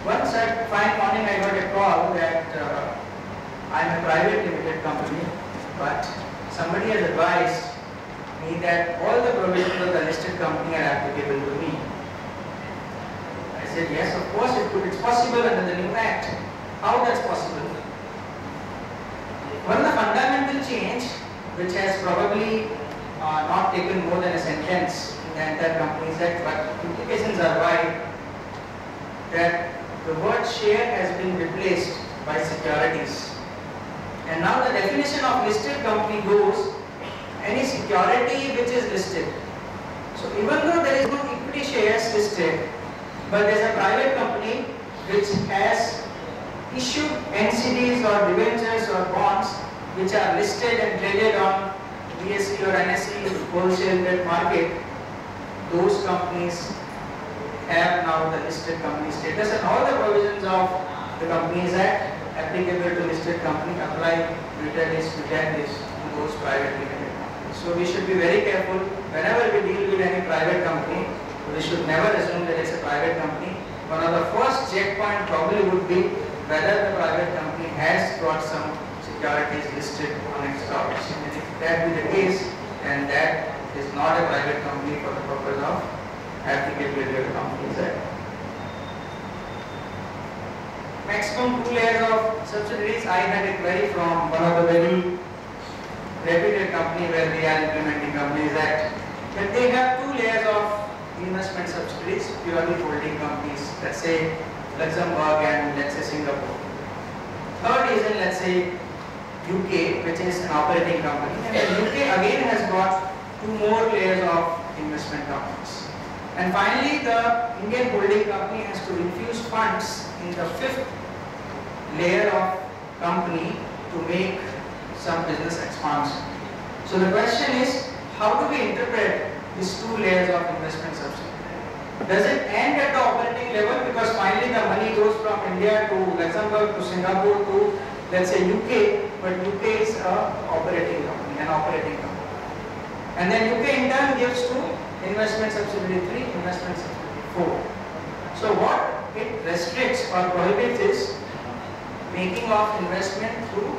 One fine morning I got a call that I'm a private limited company, but somebody has advised me that all the provisions of the listed company are applicable to me. I said, yes, of course it's possible under the new act. How that's possible? One of the fundamental change, which has probably not taken more than a sentence in the entire Companies Act, but implications are wide, that the word share has been replaced by securities. And now the definition of listed company goes, any security which is listed. So even though there is no equity shares listed, but there is a private company which has issued NCDs or debentures or bonds which are listed and traded on BSE or NSE wholesale debt market, those companies have now the listed company status, and all the provisions of the Companies Act applicable to listed company apply mutatis mutandis to those private limited companies. So we should be very careful whenever we deal with any private company. We should never assume that it's a private company. One of the first checkpoint probably would be whether the private company has got some securities listed on its stock exchange. If that be the case, then that is not a private company for the purpose of applicability of the Companies Act. Maximum 2 layers of subsidiaries. I had it very from one of the very reputed company where they are implementing Companies Act, that they have 2 layers of investment subsidiaries, purely holding companies, let's say Luxembourg and let's say Singapore. Third is in, let's say, UK, which is an operating company, and the UK again has got 2 more layers of investment companies. And finally, the Indian holding company has to infuse funds in the 5th layer of company to make some business expansion. So the question is, how do we interpret these 2 layers of investment subsidy? Does it end at the operating level, because finally the money goes from India to Luxembourg to Singapore to, let's say, UK, but UK is an operating company. And then UK in turn gives to investment subsidiary 3, investment subsidiary 4. So what it restricts or prohibits is making of investment through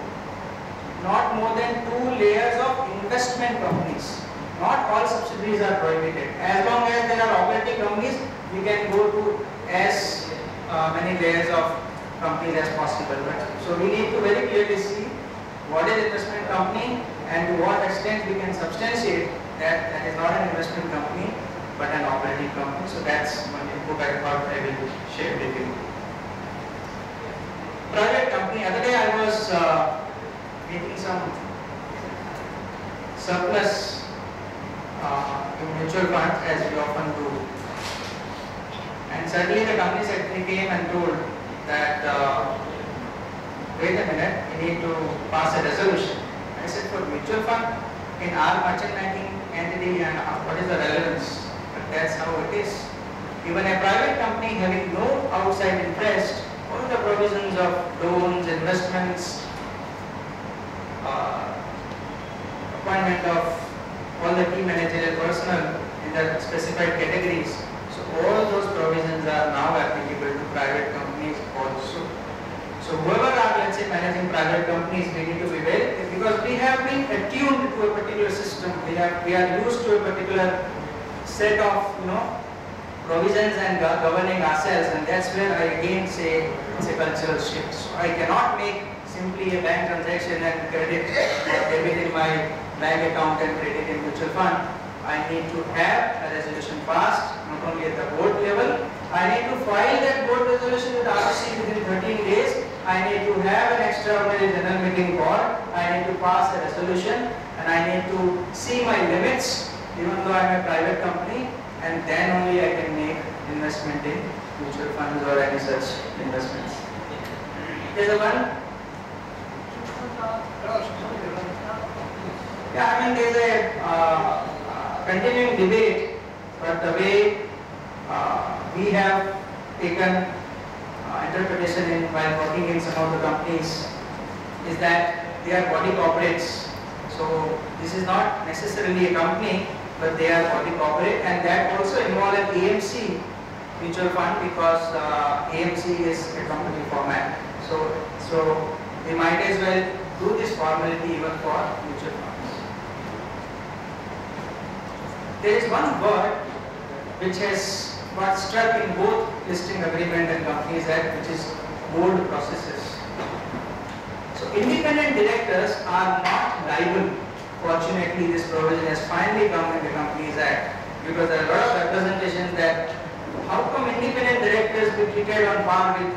not more than 2 layers of investment companies. Not all subsidiaries are prohibited. As long as they are operating companies, we can go to as many layers of companies as possible. So we need to very clearly see what is investment company and to what extent we can substantiate that that is not an investment company but an operating company. So that's one info I thought I will share with you. Private company. Other day I was making some surplus in mutual funds, as we often do. And suddenly the company secretary came and told that wait a minute, we need to pass a resolution. I said, for mutual fund in our merchant banking entity, and what is the relevance? But that's how it is. Even a private company having no outside interest, all the provisions of loans, investments, appointment of all the key managerial personnel in the specified categories. So all those provisions are now applicable to private companies also. So whoever are, let's say, managing private companies, we need to be very, because we have been attuned to a particular system. We are used to a particular set of provisions and governing ourselves, and that's where I again say it's a cultural shift. So I cannot make simply a bank transaction and credit or debit in my bank account and credit in mutual fund. I need to have a resolution passed, not only at the board level. I need to file that board resolution with ROC within 13 days. I need to have an extraordinary general meeting called. I need to pass a resolution, and I need to see my limits, even though I am a private company, and then only I can make investment in mutual funds or any such investments. There's a one. Yeah, I mean there's a continuing debate, but the way we have taken interpretation while working in some of the companies is that they are body corporates. So this is not necessarily a company, but they are body corporate, and that also involve an AMC mutual fund, because AMC is a company format. So they might as well do this formality even for mutual funds. There is one word which has got stuck in both listing agreement and Companies Act, which is board processes. So independent directors are not liable. Fortunately, this provision has finally come in the Companies Act, because there are a lot of representations that how come independent directors be treated on par with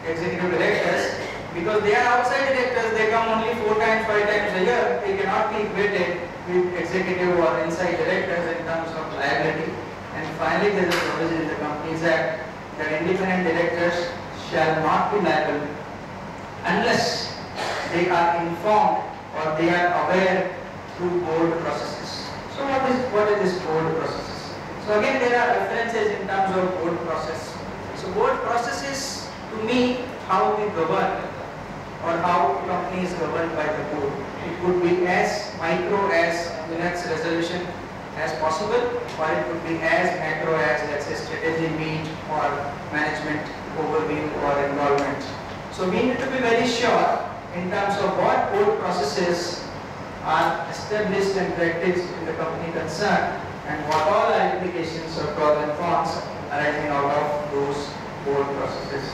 executive directors? Because they are outside directors, they come only 4 times, 5 times a year. They cannot be equated with executive or inside directors in terms of liability. And finally, there is a provision in the Companies Act that independent directors shall not be liable unless they are informed or they are aware through board processes. So what is this board processes? So again, there are references in terms of board process. So board processes, to me, how we govern or how company is governed by the board. It could be as micro as minutes resolution as possible, or it could be as macro as, let's say, strategy meet or management overview or involvement. So we need to be very sure in terms of what board processes are established and practiced in the company concerned, and what all are implications or pros and cons arising out of those board processes.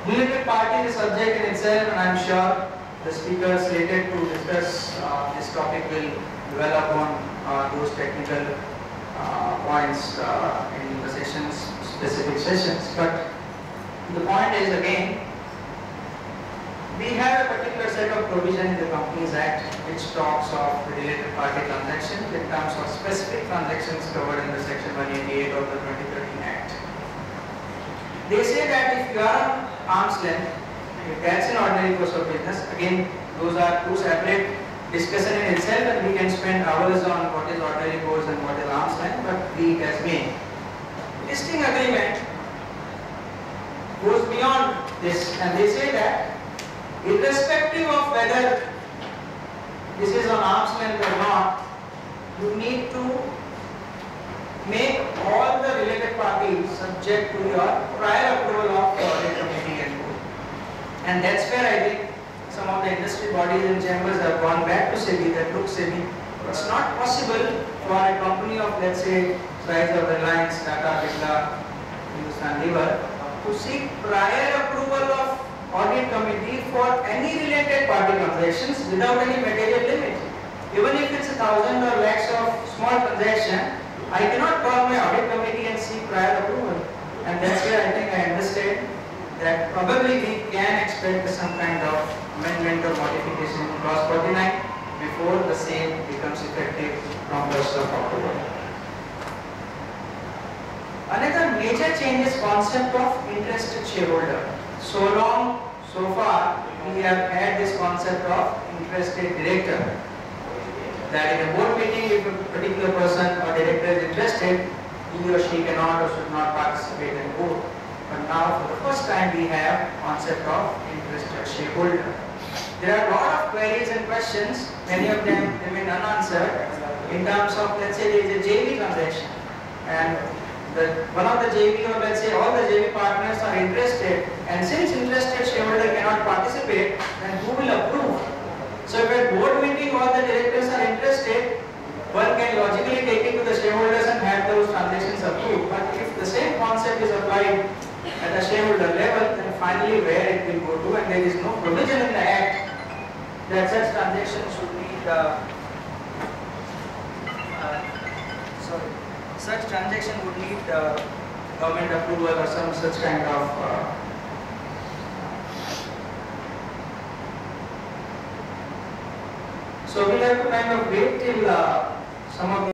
Related party is a subject in itself, and I am sure the speakers slated to discuss this topic will develop on those technical points in the sessions, specific sessions. But the point is, again, we have a particular set of provision in the Companies Act which talks of related party transactions in terms of specific transactions covered in the section 188 of the 2013 Act. They say that if you are on arm's length, if that's an ordinary course of business, again, those are two separate discussion in itself, and we can spend hours on what is ordinary course and what is arm's length, but be it as may. Listing agreement goes beyond this, and they say that irrespective of whether this is on arm's length or not, you need to make all the related parties subject to your prior approval of the audit committee and board. And that's where I think some of the industry bodies and chambers have gone back to SEBI, that look, SEBI, it's not possible for a company of, let's say, size of Reliance, Tata, Birla, Hindustan Lever to seek prior approval of audit committee for any related party transactions without any material limit. Even if it's 1,000 or lakhs of small transaction, I cannot call my audit committee and seek prior approval. And that's where I think I understand that probably we can expect some kind of amendment or modification in clause 49 before the same becomes effective from 1st of October. Another major change is concept of interested shareholder. So far, we have had this concept of interested director. That in a board meeting, if a particular person or director is interested, he or she cannot or should not participate in board. But now, for the first time, we have concept of interested shareholder. There are a lot of queries and questions, many of them remain unanswered, in terms of, let's say, there is a JV transaction, and one of the JV, or let's say all the JV partners are interested, and since interested shareholder cannot participate, then who will approve? So if at board meeting all the directors are interested, one can logically take it to the shareholders and have those transactions approved. But if the same concept is applied at a shareholder level, then finally where it will go to, and there is no provision in the Act that such transactions should need such transaction would need government approval or some such kind of so we'll have to kind of wait till some of the